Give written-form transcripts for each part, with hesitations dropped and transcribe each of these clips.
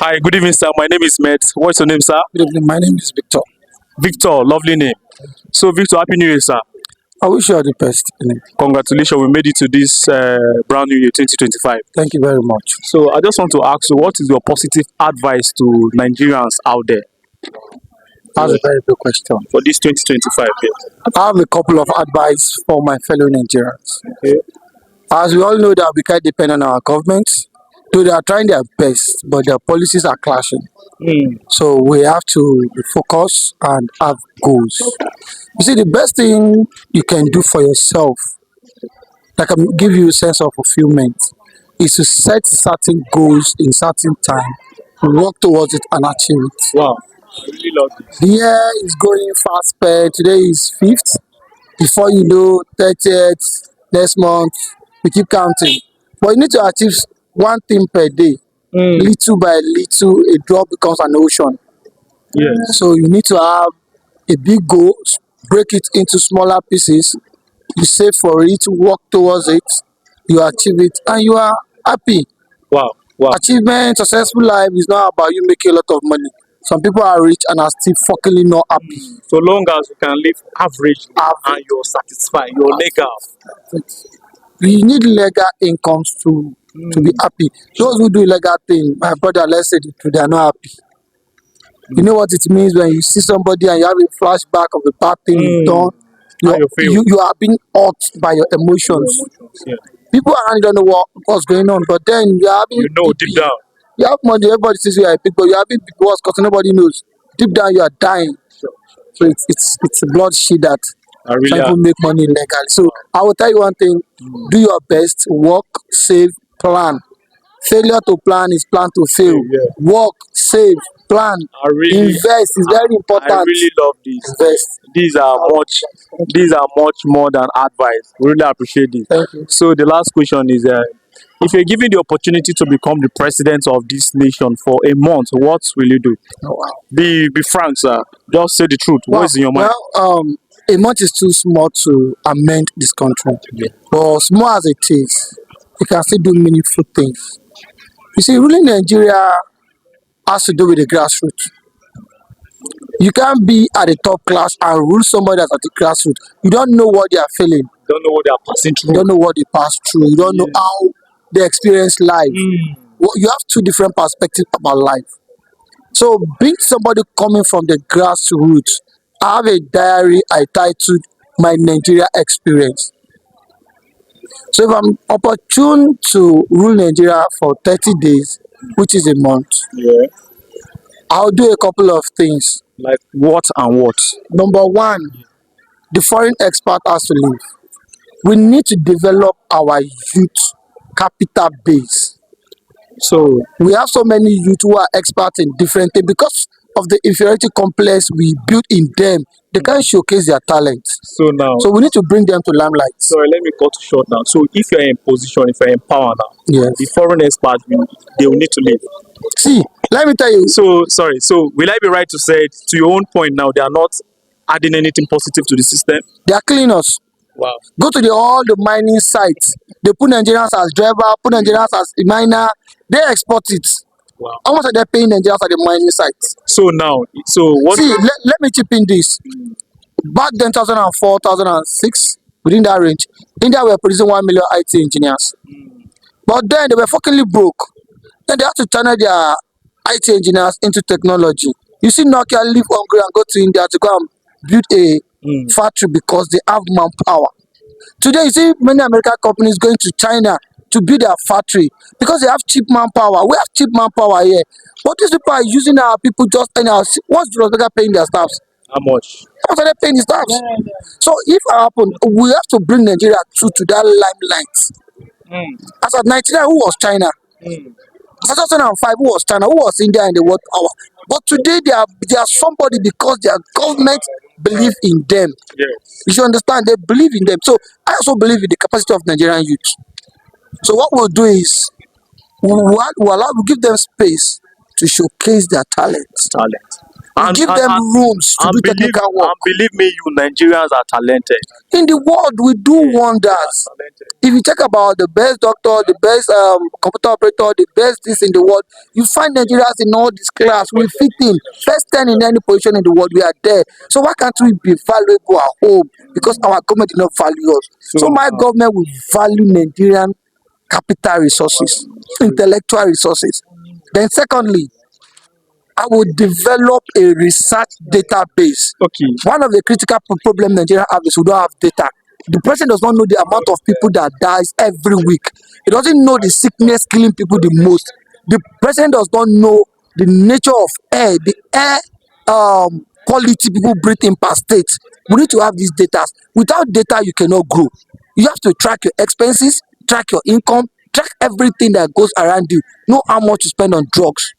Hi, good evening, sir. My name is Met. What's your name, sir? Good evening. My name is Victor. Victor, lovely name. So, Victor, Happy New Year, sir. I wish you all the best. Congratulations, we made it to this brand new year 2025. Thank you very much. So, I just want to ask you, what is your positive advice to Nigerians out there That's a very good question. for this 2025 year? I have a couple of advice for my fellow Nigerians. Okay. As we all know that we can't depend on our government, though they are trying their best, but their policies are clashing. So we have to be focused and have goals. You see, the best thing you can do for yourself that can give you a sense of fulfillment is to set certain goals in certain time, work towards it and achieve it. Wow, I really love this. The year is going fast sped. Today is 5th. Before you know, 30th, next month, we keep counting. But you need to achieve one thing per day. Little by little, a drop becomes an ocean. Yes. So you need to have a big goal, break it into smaller pieces. You save for it, work towards it, you achieve it, and you are happy. Wow, wow. Achievement, successful life is not about you making a lot of money. Some people are rich and are still fucking not happy. So long as you can live average and you're satisfied, you're legal. You need legal incomes to be happy. Those who do illegal thing, my brother, let's say the truth, they are not happy. You know what it means when you see somebody and you have a flashback of a bad thing you've done. How you feel? You are being hurt by your emotions. Yeah. People around don't know what's going on, but then you are having You know deep down. you have money, everybody says you are a big boy, you are having big boss because nobody knows. Deep down you are dying. So it's a bloodshed that I really some am. people make money illegally. So I will tell you one thing: do your best, work, save, plan. Failure to plan is plan to fail. Yeah. Work, save, plan, I really, invest is very important. I really love this. Invest. These are much more than advice. We really appreciate this. Thank you. So the last question is, if you're given the opportunity to become the president of this nation for a month, what will you do? Oh, wow. Be frank, sir. Just say the truth. What's in your mind? Well, a month is too small to amend this country. Yeah. But small as it is, you can still do meaningful things. You see, ruling Nigeria has to do with the grassroots. You can't be at the top class and rule somebody that's at the grassroots. You don't know what they are feeling. Don't know what they are passing You through. don't know what they pass through. You don't know how they experience life. You have two different perspectives about life. So, being somebody coming from the grassroots, I have a diary I titled My Nigeria Experience. So, if I'm opportune to rule Nigeria for 30 days, which is a month, Yeah. I'll do a couple of things. Like what and what? Number one, the foreign expert has to leave. We need to develop our youth capital base. So We have so many youth who are experts in different things because of the inferiority complex we built in them. They can't showcase their talents. now. So we need to bring them to limelight. Sorry, let me cut short now. So if you're in position, if you're in power now, Yes. the foreign experts, they will need to leave. See, let me tell you. So sorry. So will I be right to say, to your own point now, they are not adding anything positive to the system? They are killing us. Wow. Go to all the mining sites. They put Nigerians as driver, put Nigerians as miner. They export it. Wow. How much are they paying Nigerians at the mining sites? So now, so what? See, let me chip in this. Back then, 2004, 2006, within that range, India were producing 1 million IT engineers. But then they were fuckingly broke. Then they had to channel their IT engineers into technology. You see Nokia leave hungry and go to India to go and build a factory because they have manpower. Today, you see many American companies going to China to build their factory because they have cheap manpower. We have cheap manpower here. But these people are using our people just anyhow. What's the paying their staffs? How much? How much are they paying the staffs? So if it happen, we have to bring Nigeria to that limelight. As at 1999, who was China? As at 2005, who was China? Who was India in the world power? But today they are somebody because their government believe in them. Yes. You should understand, they believe in them. So I also believe in the capacity of Nigerian youth. So what we'll do is we'll give them space to showcase their talent. We And give and them and, rooms to do technical work. and believe me, you Nigerians are talented. In the world, we do wonders. Talented. If you check about the best doctor, the best computer operator, the best this in the world, you find Nigerians in all this class. We fit in first 10 in any position in the world. We are there. So why can't we be valuable at home? Because our government did not value us. So my government will value Nigerian capital resources, intellectual resources. Then secondly, I will develop a research database. Okay. One of the critical problem Nigeria have is we don't have data. The president does not know the amount of people that dies every week. He doesn't know the sickness killing people the most. The president does not know the nature of air, the air quality people breathe in per state. We need to have these data. Without data, you cannot grow. You have to track your expenses, track your income, track everything that goes around you. Know how much you spend on drugs.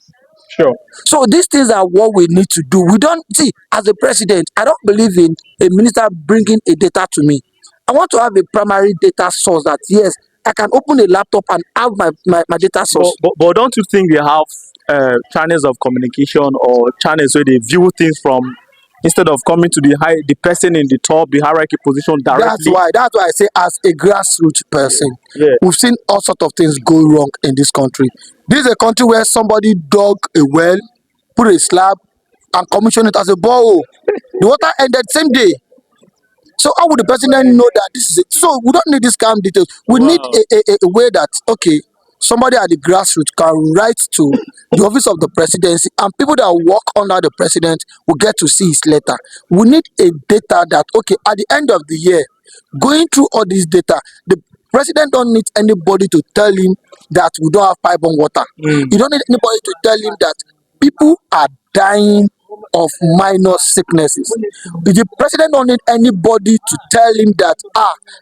Sure. So these things are what we need to do. We don't see, as a president, I don't believe in a minister bringing a data to me. I want to have a primary data source that, yes, I can open a laptop and have my data source. But don't you think they have channels of communication or channels where they view things from, instead of coming to the person in the top, the hierarchy position directly? That's why I say, as a grassroots person, Yeah. we've seen all sorts of things go wrong in this country. This is a country where somebody dug a well, put a slab, and commissioned it as a borehole. The water ended same day. So how would the president know that this is it? So we don't need this kind of details. We need Wow. a way that, okay, somebody at the grassroots can write to the office of the presidency, and people that work under the president will get to see his letter. We need a data that, okay, at the end of the year, going through all this data, the president don't need anybody to tell him that we don't have pipe on water. You don't need anybody to tell him that people are dying of minor sicknesses. The president don't need anybody to tell him that,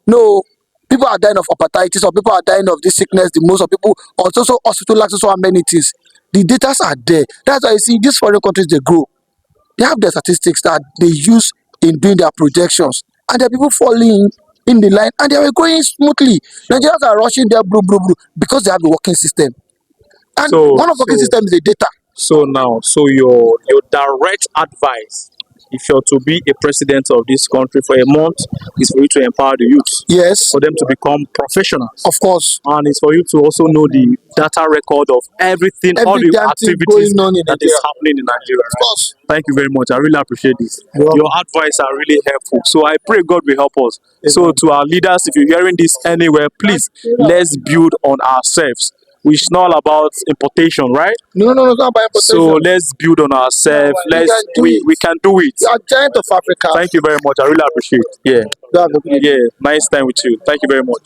no, people are dying of hepatitis, or people are dying of this sickness the most, of people, or also hospital lacks so amenities. The data are there. That's why you see these foreign countries, they grow. They have the statistics that they use in doing their projections, and there are people falling in the line, and they are going smoothly. Nigerians are rushing there, because they have a working system. And one of the working systems is the data. So now, your direct advice, if you're to be a president of this country for a month, is for you to empower the youth, Yes, for them to become professionals, of course. and it's for you to also know the data record of everything, all Every the damn thing activities going on in that is Nigeria. happening in Nigeria. Of course. Thank you very much. I really appreciate this. You're welcome. Your advice are really helpful. So I pray God will help us. So to our leaders, if you're hearing this anywhere, please, let's build on ourselves. It's not about importation, right? No, it's not by importation. So let's build on ourselves. We can do it. We are giant of Africa. Thank you very much. I really appreciate it. Yeah. You have a good day. Yeah. Nice time with you. Thank you very much.